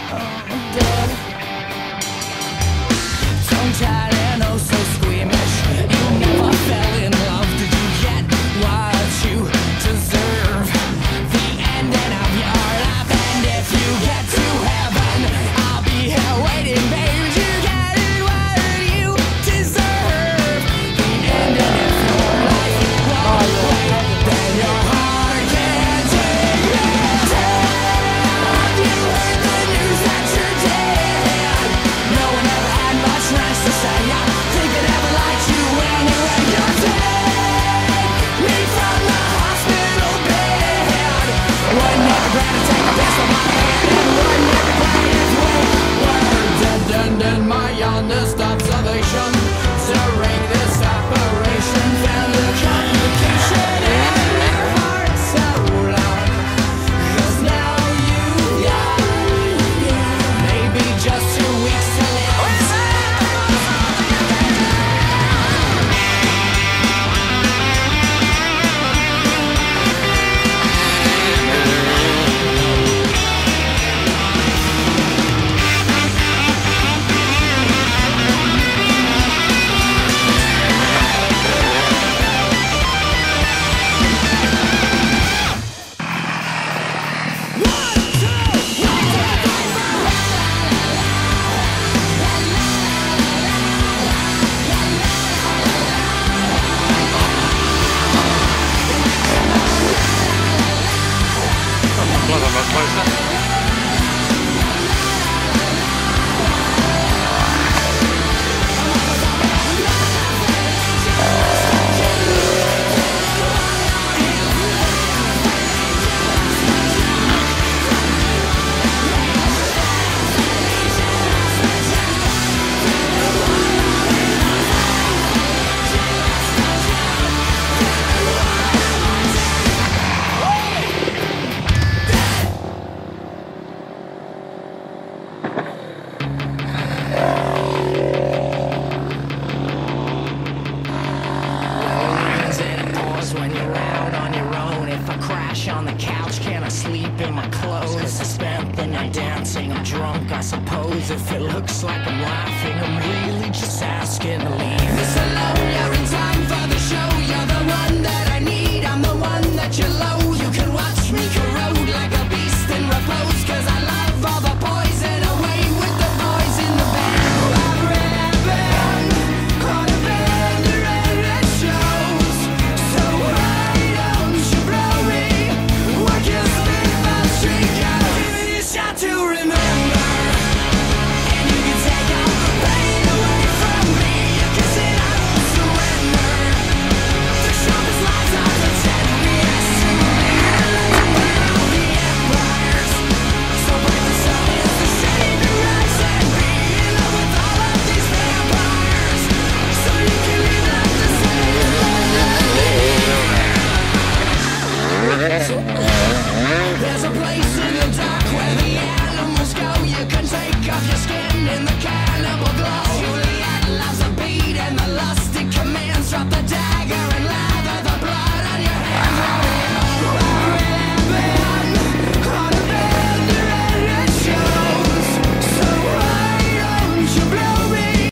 dead. Tongue-tied and oh so squeamish. You never fell in love. Did you get what you deserve? The ending of your life. And if you get to heaven, I'll be here waiting, baby. You get what you deserve. The ending of your life won't wait. Then your heart can't take it. You heard the news that you're dead. No one ever had much nice to say. I think I never liked you anyway. You're dead. Me from the hospital bed. Wouldn't ever grab to take a piss from my hand. And wouldn't ever cry if we were dead. And in my honest observation, during this operation, found a complication in your heart so long. 'Cause now you've got maybe just 2 weeks to live. Another one closer. When you're out on your own, if I crash on the couch, can I sleep in my clothes? I spent the night dancing, I'm drunk, I suppose. If it looks like I'm laughing, I'm really just asking to leave. This alone, you're in time.